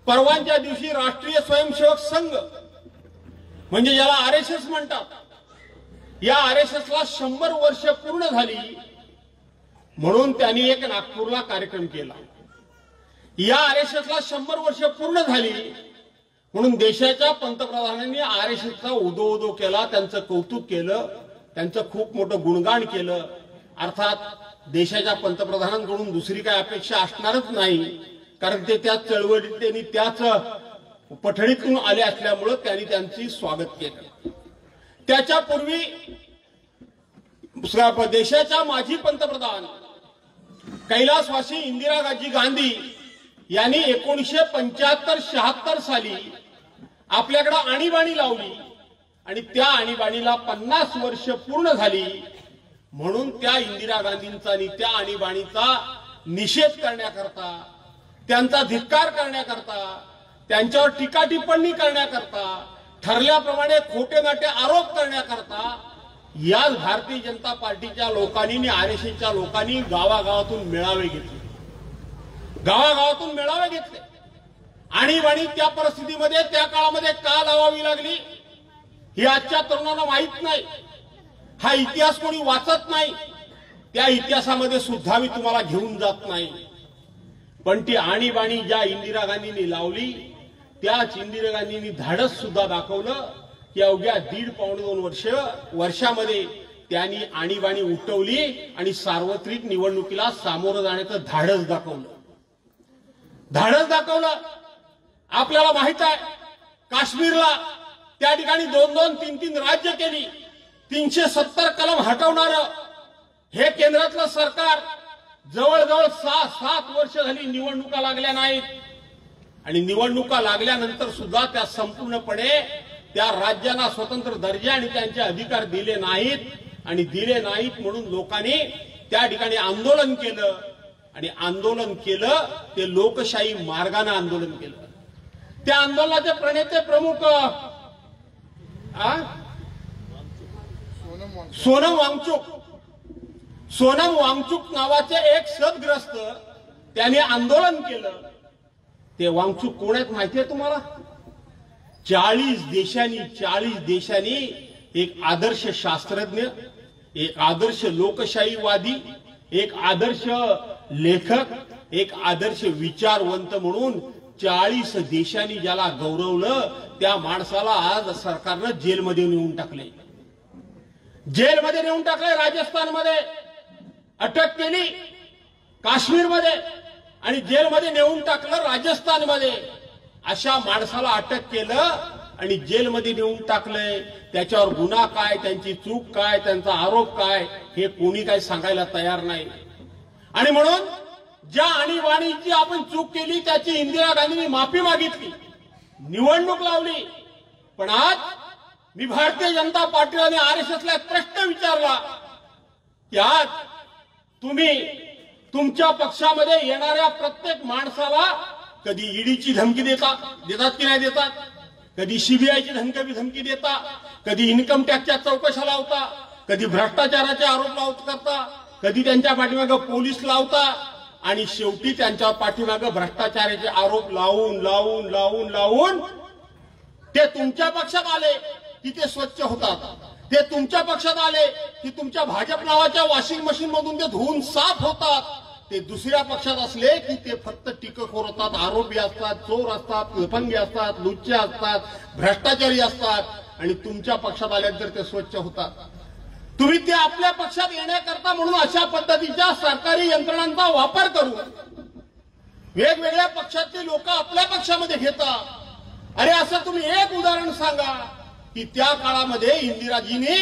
परवांच्या दिवशी राष्ट्रीय स्वयंसेवक संघ म्हणजे ज्याला आरएसएस म्हणतात, या आरएसएसला 100 वर्ष पूर्ण झाली म्हणून त्यांनी एक नागपूरला कार्यक्रम केला। या आरएसएसला 100 वर्ष पूर्ण झाली म्हणून देशाच्या पंतप्रधानांनी आरएसएसचा उदो केला, त्यांचं कौतुक केलं, त्यांचं खूप मोठं गुणगान केलं। अर्थात देशाच्या पंतप्रधानांकडून दुसरी काय अपेक्षा असणारच नाही, कारण ते त्या चळवळीत त्यांनी त्याच पठडीतून आले असल्यामुळे त्यांनी त्यांची स्वागत केलं। त्याच्यापूर्वी देशाच्या माजी पंतप्रधान कैलासवासी इंदिराजी गांधी यांनी 1975-76 साली आपल्याकडे आणीबाणी लावली आणि त्या आणीबाणीला 50 वर्ष पूर्ण झाली म्हणून त्या इंदिरा गांधींचा आणि त्या आणीबाणीचा निषेध करण्याकरता, त्यांचा धिक्कार करण्याकरता, त्यांच्यावर टीका टिप्पणी करण्याकरता, ठरल्याप्रमाणे खोटे नाटे आरोप करण्याकरता याच भारतीय जनता पार्टीच्या लोकांनी आणि आरएसएसच्या लोकांनी गावागावातून मेळावे घेतले, गावागावातून मेळावे घेतले। आणीबाणी त्या परिस्थितीमध्ये त्या काळामध्ये का लावावी लागली हे आजच्या तरुणांना माहित नाही। हा इतिहास कोणी वाचत नाही, त्या इतिहासामध्ये सुद्धा मी तुम्हाला घेऊन जात नाही। पण ती आणीबाणी ज्या इंदिरा गांधींनी लावली त्याच इंदिरा गांधींनी धाडस सुद्धा दाखवलं की अवघ्या 1.5-2 वर्षामध्ये त्यांनी आणीबाणी उठवली आणि सार्वत्रिक निवडणुकीला सामोरं जाण्याचं धाडस दाखवलं। आपल्याला माहित आहे काश्मीरला त्या ठिकाणी 2-2, 3-3 राज्य केली, 370 कलम हटवणारं हे केंद्रातलं सरकार जवळजवळ 6-7 वर्ष झाली निवडणुका लागल्या नाहीत आणि निवडणुका लागल्यानंतर सुद्धा त्या संपूर्णपणे त्या राज्यांना स्वतंत्र दर्जा आणि त्यांचे अधिकार दिले नाहीत आणि दिले नाहीत म्हणून लोकांनी त्या ठिकाणी आंदोलन केलं आणि आंदोलन केलं ते लोकशाही मार्गाने आंदोलन केलं। त्या आंदोलनाचे प्रणेते प्रमुख सोनम वांगचुक नावाचे एक सदग्रस्त त्याने आंदोलन केलं। ते वांगचुक कोण आहेत माहितीये तुम्हाला? 40 देशांनी एक आदर्श शास्त्रज्ञ, एक आदर्श लोकशाहीवादी, एक आदर्श लेखक, एक आदर्श विचारवंत म्हणून 40 देशांनी ज्याला गौरवलं त्या माणसाला आज सरकारनं जेलमध्ये नेऊन टाकले। राजस्थानमध्ये अटक केली, काश्मीरमध्ये आणि जेलमध्ये नेऊन टाकलं राजस्थानमध्ये। अशा माणसाला अटक केलं आणि जेलमध्ये नेऊन टाकलंय, त्याच्यावर गुन्हा काय, त्यांची चूक काय, त्यांचा आरोप काय हे कोणी काही सांगायला तयार नाही। आणि म्हणून ज्या आणीबाणीची आपण चूक केली त्याची इंदिरा गांधींनी माफी मागितली, निवडणूक लावली। पण आज मी भारतीय जनता पार्टी आणि आरएसएसला प्रश्न विचारला की आज तुम्ही तुमच्या पक्षामध्ये येणाऱ्या प्रत्येक माणसाला कधी ईडीची धमकी देतात की नाही देतात, कधी सीबीआयची धमकी देता, कधी इन्कम टॅक्सच्या चौकशा लावता, कधी भ्रष्टाचाराचे आरोप करता, कधी त्यांच्या पाठीमागे पोलीस लावता आणि शेवटी त्यांच्या पाठीमागे भ्रष्टाचाराचे आरोप लावून ते तुमच्या पक्षात आले की ते स्वच्छ होतात, ते तुमच्या पक्षात आले की तुमच्या भाजप नावाच्या वॉशिंग मशीन मधून ते धुवून साफ होतात, ते दुसऱ्या पक्षात असले की ते फक्त टीकाखोर होतात, आरोपी असतात, चोर असतात, लफंगे असतात, लुच्चे असतात, भ्रष्टाचारी असतात आणि तुमच्या पक्षात आल्यानंतर ते स्वच्छ होतात। तुम्ही ते आपल्या पक्षात येण्याकरता म्हणून अशा पद्धतीच्या सरकारी यंत्रणांचा वापर करून वेगवेगळ्या पक्षातले लोक आपल्या पक्षामध्ये घेतात। अरे असं तुम्ही एक उदाहरण सांगा की त्या काळामध्ये इंदिराजीने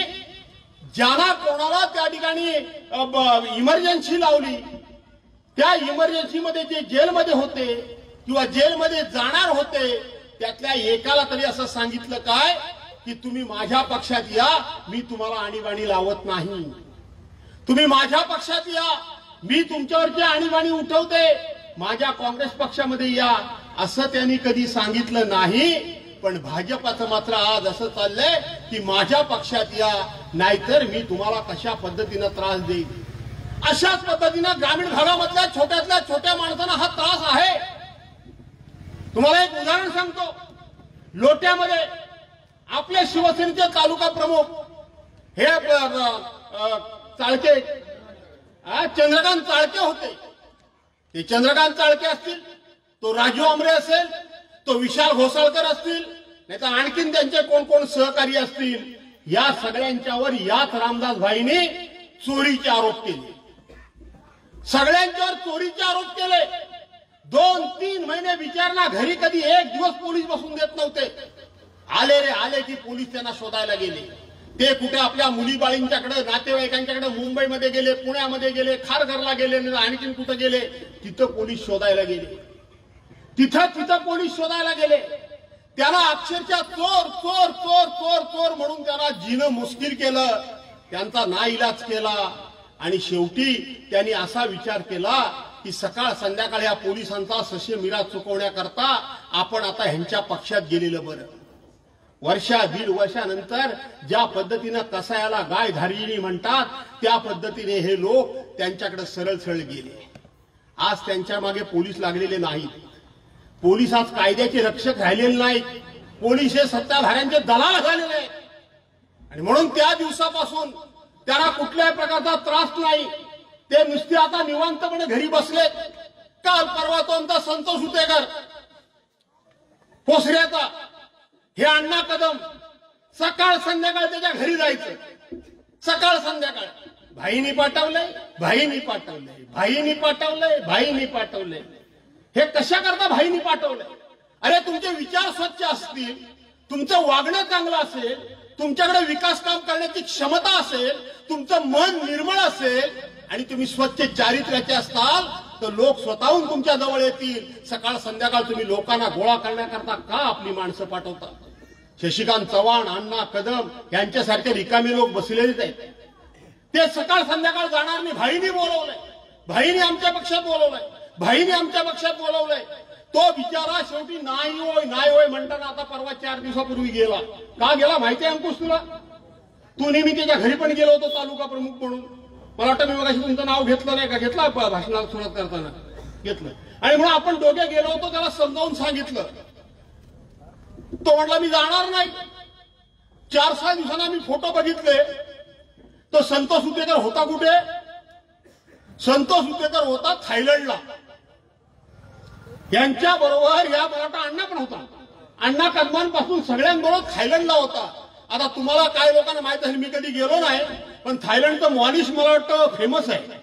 ज्यांना कोणाला त्या ठिकाणी इमर्जन्सी लावली, त्या इमर्जन्सीमध्ये जे जेलमध्ये होते किंवा जेलमध्ये जाणार होते त्यातल्या एकाला तरी असं सांगितलं काय की तुम्ही माझ्या पक्षात या, मी तुम्हाला आणीबाणी लावत नाही, तुम्ही माझ्या पक्षात या, मी तुमच्यावरची आणीबाणी उठवते, माझ्या काँग्रेस पक्षामध्ये या, असं त्यांनी कधी सांगितलं नाही। पण भाजपाचं मात्र आज असं चाललंय की माझ्या पक्षात या, नाहीतर मी तुम्हाला कशा पद्धतीनं त्रास देईन। अशाच पद्धतीनं ग्रामीण भागामधल्या छोट्यातल्या छोट्या माणसांना हा त्रास आहे। तुम्हाला एक उदाहरण सांगतो. लोट्यामध्ये आपले शिवसेनेचे तालुका प्रमुख हे चाळके, चंद्रकांत चाळके होते. ते चंद्रकांत चाळके असतील, तो राजू आमरे असेल, तो विशाल घोसाळकर असतील, नाही तर आणखीन त्यांचे कोण कोण सहकारी असतील, या सगळ्यांच्यावर याच रामदास भाईने चोरीचे आरोप केले. सगळ्यांच्यावर चोरीचे आरोप केले. 2-3 महिने विचारणा, घरी कधी एक दिवस पोलीस बसून देत नव्हते. आले रे आले की पोलीस त्यांना शोधायला गेले. ते कुठे आपल्या मुलीबाळींच्याकडे, नातेवाईकांच्याकडे मुंबईमध्ये गेले, पुण्यामध्ये गेले, खारघरला गेले, आणखीन कुठे गेले, तिथं पोलीस शोधायला गेले. तिथं पोलीस शोधायला गेले. त्याला अक्षरशः चोर चोर चोर चोर चोर म्हणून त्याला जीणं मुश्किल केलं. त्यांचा नाईलाज केला आणि शेवटी त्यांनी असा विचार केला की सकाळ संध्याकाळ या पोलिसांचा सशे मिरा चुकवण्याकरता आपण आता ह्यांच्या पक्षात गेलेलं बरं. दीड वर्षानंतर ज्या पद्धतीनं कसायाला गाय धारिणी म्हणतात, त्या पद्धतीने हे लोक त्यांच्याकडे सरळ सरळ गेले. आज त्यांच्या मागे पोलीस लागलेले नाहीत. पोलीस आज कायद्याचे रक्षक राहिलेले नाहीत. पोलीस हे सत्ताधाऱ्यांचे दलाल झालेले आहेत. आणि म्हणून त्या दिवसापासून त्यांना कुठल्याही प्रकारचा त्रास नाही. ते नुसते आता निवांतपणे घरी बसलेत. काल परवा तो आमचा संतोष हुतेकर पोसऱ्याचा, हे अण्णा कदम, सकाळ संध्याकाळ त्याच्या घरी जायचं. सकाळ संध्याकाळ भाईनी पाठवलंय, भाईनी पाठवलंय, भाईनी पाठवलंय, भाईनी पाठवलंय. हे कशा करता भाईनी पाठवलंय? अरे तुमचे विचार स्वच्छ असतील, तुमचं वागणं चांगलं असेल, तुमच्याकडे विकास काम करण्याची क्षमता असेल, तुमचं मन निर्मळ असेल आणि तुम्ही स्वच्छ चारित्र्याचे असताल तर लोक स्वतःहून तुमच्या जवळ येतील. सकाळ संध्याकाळ तुम्ही लोकांना गोळा करण्याकरता का आपली माणसं पाठवता? शशिकांत चव्हाण, अण्णा कदम यांच्यासारखे रिकामी लोक बसलेलेच आहेत. ते सकाळ संध्याकाळ जाणार नाही. भाईनी बोलवलंय, भाईनी आमच्या पक्षात बोलवलंय, भाईनी आमच्या पक्षात बोलवलंय. तो बिचारा शेवटी नाही होय नाही होय म्हणताना आता परवा 4 दिवसापूर्वी गेला. का गेला माहितीये अंकुश तुला? तू नेहमी त्याच्या घरी पण गेलो होतो तालुका प्रमुख म्हणून. मला वाटतं मी मगाशी तुमचं नाव घेतलं नाही का? घेतलं भाषणाला सुरुवात करताना घेतलं. आणि म्हणून आपण दोघे गेलो होतो, त्याला समजावून सांगितलं. तो म्हटला मी जाणार नाही. 4-6 दिवसांना मी फोटो बघितले. तो संतोष हुतेकर होता कुठे? संतोष हुतेकर होता थायलंडला. यांच्या बरोबर या मराठा अण्णा पण होता. अण्णा कदमांपासून सगळ्यांबरोबर थायलंडला होता. आता तुम्हाला काय लोकांना माहित असेल, मी कधी गेलो नाही, पण थायलंडचं मॉलिश मला वाटतं फेमस आहे.